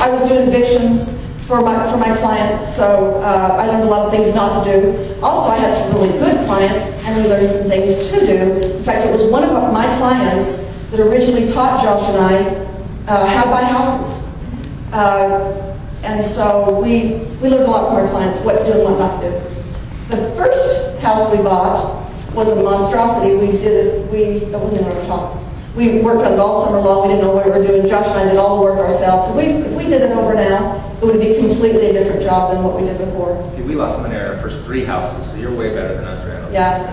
I was doing evictions for my clients, so I learned a lot of things not to do. Also, I had some really good clients, and we learned some things to do. In fact, it was one of my clients that originally taught Josh and I how to buy houses. And so we learned a lot from our clients, what to do and what not to do. The first house we bought was a monstrosity. We worked on it all summer long. We didn't know what we were doing. Josh and I did all the work ourselves. So if we did it over now, it would be completely a different job than what we did before. See, we lost money on our first 3 houses, so you're way better than us, Randall. Yeah.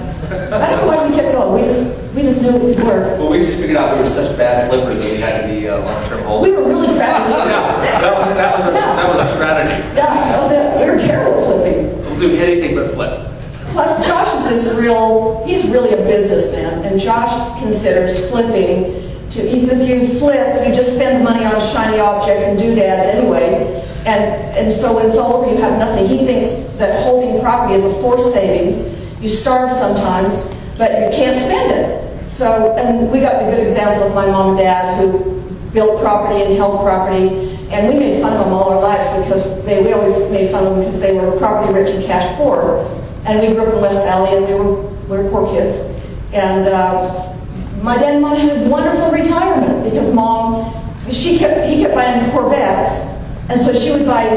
I don't know why we kept going. We just knew it would work. Well, we just figured out we were such bad flippers that we had to be long-term holders. We were really bad at flipping. that was our strategy. Yeah, that was it. We were terrible at flipping. We'll do anything but flip. Plus, Josh is he's really a businessman, and Josh considers flipping he says if you flip, you just spend the money on shiny objects and doodads anyway, and so when it's all over, you have nothing. He thinks that holding property is a forced savings. You starve sometimes, but you can't spend it. So, and we got the good example of my mom and dad who built property and held property, and we made fun of them all our lives because we always made fun of them because they were property rich and cash poor. And we grew up in West Valley, and we were poor kids. And my dad and mom had a wonderful retirement because he kept buying Corvettes, and so she would buy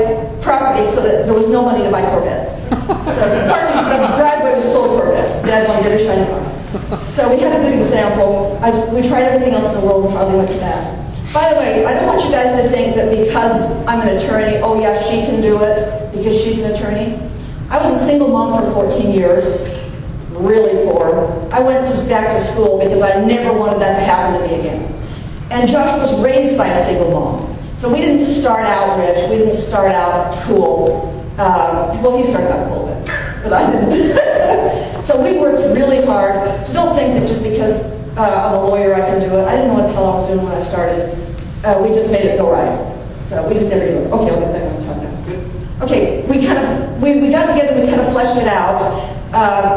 property so that there was no money to buy Corvettes. So the driveway was full of Corvettes. Dad wanted to get a shiny car. So we had a good example. We tried everything else in the world and finally went to that. By the way, I don't want you guys to think that because I'm an attorney, oh yeah, she can do it because she's an attorney. I was a single mom for 14 years, really poor. I went just back to school because I never wanted that to happen to me again. And Josh was raised by a single mom. So we didn't start out rich, we didn't start out cool. Well, he started out cool, but I didn't. So we worked really hard. So don't think that just because I'm a lawyer I can do it. I didn't know what the hell I was doing when I started. We just made it go right. So we just never did it. Okay, I'll get back on top now. Okay, we got together, we kind of fleshed it out.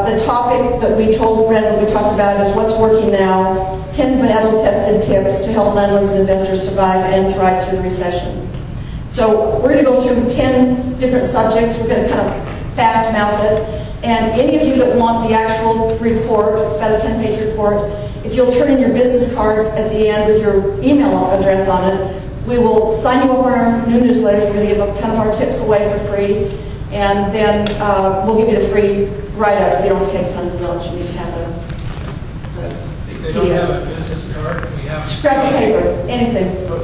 The topic that we told Randall we talked about is what's working now, 10 battle-tested tips to help landlords and investors survive and thrive through the recession. So we're going to go through 10 different subjects. We're going to kind of fast-mouth it. And any of you that want the actual report, it's about a 10-page report, if you'll turn in your business cards at the end with your email address on it, we will sign you up on our new newsletter. We're going to give a ton of our tips away for free. And then we'll give you the free write-ups. You don't have to take tons of notes. You need to have the If they don't have a business card, we have scrap of paper, anything. We'll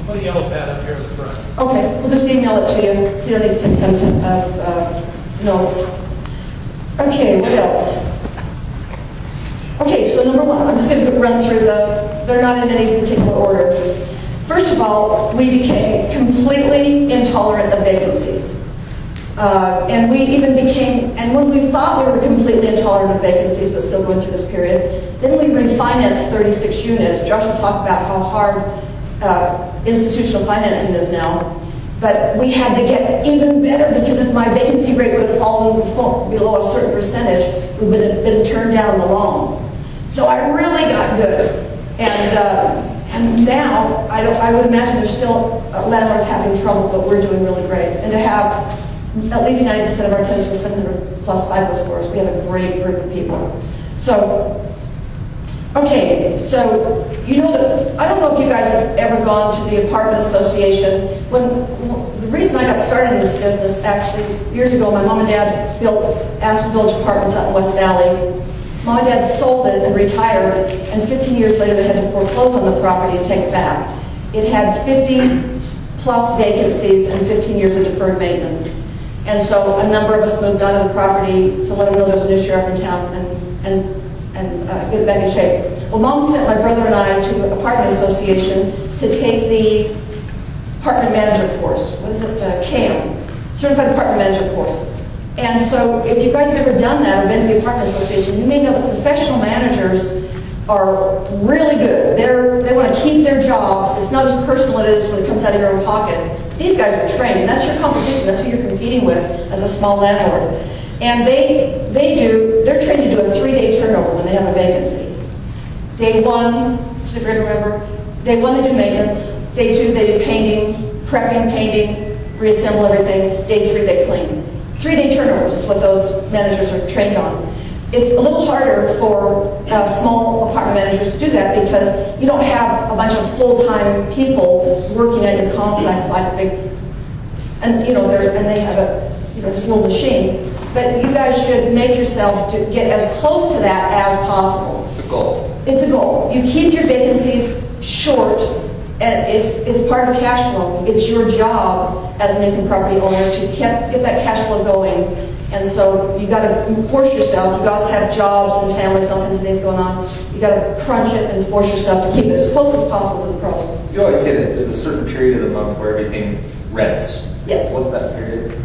put a yellow pad up here in the front. Okay, we'll just email it to you, so you don't need to take tons of notes. Okay, what else? Okay, so number one, I'm just going to run through they're not in any particular order. First of all, we became completely intolerant of vacancies. And we even and when we thought we were completely intolerant of vacancies, but still going through this period, then we refinanced 36 units. Josh will talk about how hard institutional financing is now. But we had to get even better because if my vacancy rate would have fallen below a certain percentage, we would have been turned down the loan. So I really got good. And now, I would imagine there's still landlords having trouble, but we're doing really great. And to have at least 90% of our tenants with 700 plus FICO scores, we have a great group of people. So, okay, so you know that, I don't know if you guys have ever gone to the apartment association. The reason I got started in this business, actually, years ago, my mom and dad built Aspen Village Apartments out in West Valley. Mom and dad sold it and retired, and 15 years later they had to foreclose on the property and take it back. It had 50 plus vacancies and 15 years of deferred maintenance. And so a number of us moved onto the property to let them know there was a new sheriff in town and get it back in shape. Well, Mom sent my brother and I to an apartment association to take the apartment manager course. What is it? The CAM, Certified Apartment Manager course. And so if you guys have ever done that or been to the apartment association, you may know that professional managers are really good. They want to keep their jobs. It's not as personal as it is when it comes out of your own pocket. These guys are trained, and that's your competition. That's who you're competing with as a small landlord. And they're trained to do a 3-day turnover when they have a vacancy. Day one, if you remember, day one they do maintenance. Day two they do painting. prepping, painting, reassemble everything. Day 3, they clean. 3-day turnovers is what those managers are trained on. It's a little harder for small apartment managers to do that because you don't have a bunch of full-time people working at your complex like a big, and they have a just a little machine. But you guys should make yourselves to get as close to that as possible. The goal. It's a goal. You keep your vacancies short, and it's part of cash flow. It's your job as an income property owner to get that cash flow going. And so you got to force yourself. You guys have jobs and families and all kinds of things going on. You got to crunch it and force yourself to keep it as close as possible to the pros. You always say that there's a certain period of the month where everything rents. Yes. What's that period?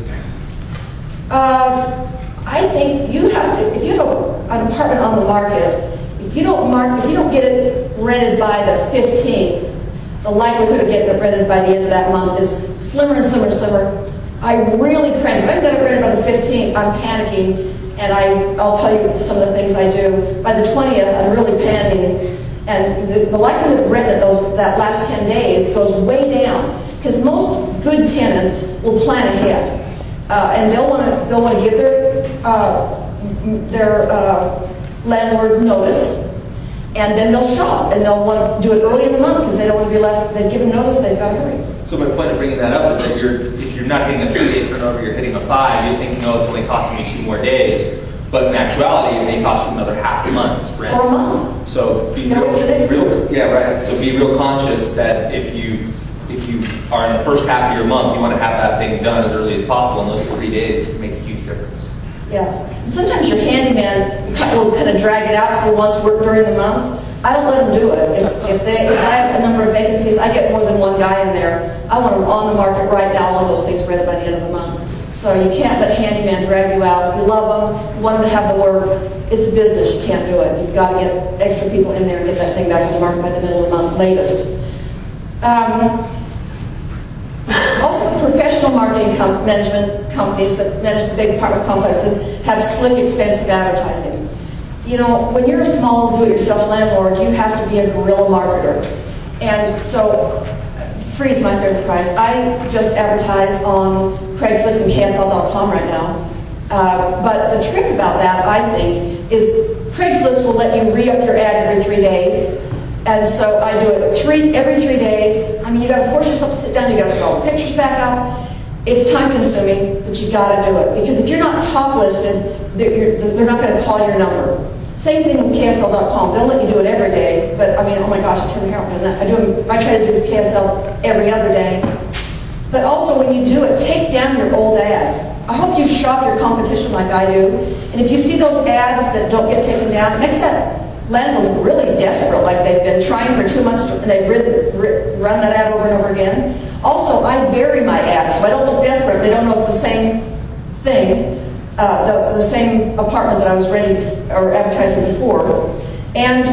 I think you have to, if you have an apartment on the market, if you don't get it rented by the 15th, the likelihood of getting it rented by the end of that month is slimmer and slimmer and slimmer. I really crank. If I got it rented by the 15th, I'm panicking, and I'll tell you some of the things I do. By the 20th, I'm really panicking, and the likelihood of renting that last 10 days goes way down, because most good tenants will plan ahead. And they'll want to give their landlord notice, and then they'll shop, and they'll want to do it early in the month because they don't want to be left. They've given notice, they've got to hurry. So my point of bringing that up is that if you're not hitting a 3-day turnover, you're hitting a 5. You're thinking, oh, it's only costing me 2 more days, but in actuality, it may cost you another half a month's rent. Or a month. So be real conscious that if you are in the first half of your month, you want to have that thing done as early as possible, and those 3 days make a huge difference. Yeah. And sometimes your handyman will kind of drag it out because he wants to work during the month. I don't let them do it. If I have a number of vacancies, I get more than one guy in there. I want them on the market right now, all those things rented by the end of the month. So you can't let handyman drag you out. You love them, you want them to have the work. It's a business, you can't do it. You've got to get extra people in there and get that thing back on the market by the middle of the month, latest. Also, professional marketing management companies that manage the big apartment complexes have slick, expensive advertising. When you're a small do-it-yourself landlord, you have to be a guerrilla marketer. And so, free is my favorite price. I just advertise on Craigslist and KSL.com right now. But the trick about that, I think, is Craigslist will let you re-up your ad every 3 days. And so I do it every 3 days. I mean, you got to force yourself to sit down. You got to put all the pictures back up. It's time consuming, but you got to do it because if you're not top listed, they're not going to call your number. Same thing with KSL.com. They'll let you do it every day, but I mean, oh my gosh, I turn here on that. I try to do KSL every other day. But also, when you do it, take down your old ads. I hope you shop your competition like I do. And if you see those ads that don't get taken down, it makes that landlord really desperate, like they've been trying for 2 months and they've run that ad over and over again. Also, I vary my ads, so I don't look desperate. They don't know it's the same thing, the same apartment that I was renting or advertising before. And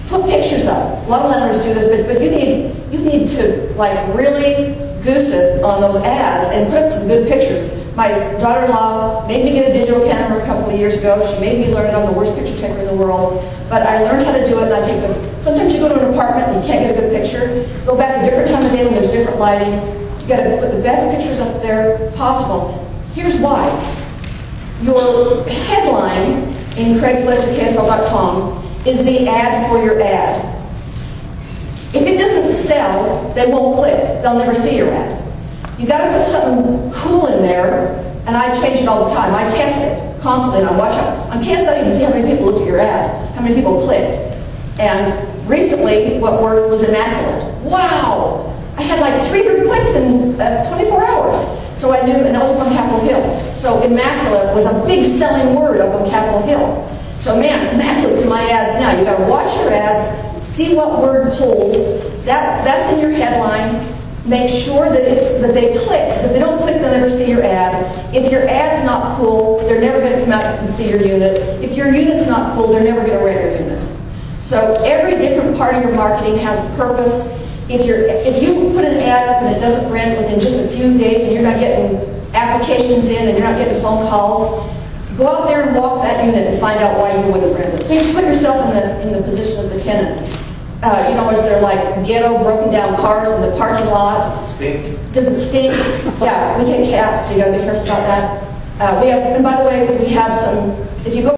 put pictures up. A lot of landlords do this, but you need to like really goose it on those ads and put up some good pictures. My daughter-in-law made me get a digital camera a couple of years ago. She made me learn it. I'm the worst picture taker in the world. But I learned how to do it, and I take them. Sometimes you go to an apartment and you can't get a good picture. Go back a different time of day when there's different lighting. You got to put the best pictures up there possible. Here's why. Your headline in Craigslist or KSL.com is the ad for your ad. If it doesn't sell, they won't click. They'll never see your ad. You got to put something cool in there, and I change it all the time. I test it constantly, and I watch it. On KSL, you can see how many people looked at your ad, how many people clicked. And recently, what worked was Immaculate. Wow! I had like 300 clicks in 24 hours. So I knew, and that was up on Capitol Hill. So Immaculate was a big selling word up on Capitol Hill. So man, Immaculate's in my ads now. You got to watch your ads, see what word pulls. That's in your headline. Make sure that they click, because if they don't click, they'll never see your ad. If your ad's not cool, they're never going to come out and see your unit. If your unit's not cool, they're never going to rent your unit. So every different part of your marketing has a purpose. If you put an ad up and it doesn't rent within just a few days, and you're not getting applications in and you're not getting phone calls, go out there and walk that unit and find out why you wouldn't rent it. Please put yourself in the position of the tenant. You know, is there like ghetto broken down cars in the parking lot? Stink. Does it stink? Yeah, we take cats, so you gotta be careful about that. We have, and by the way, we have some, if you go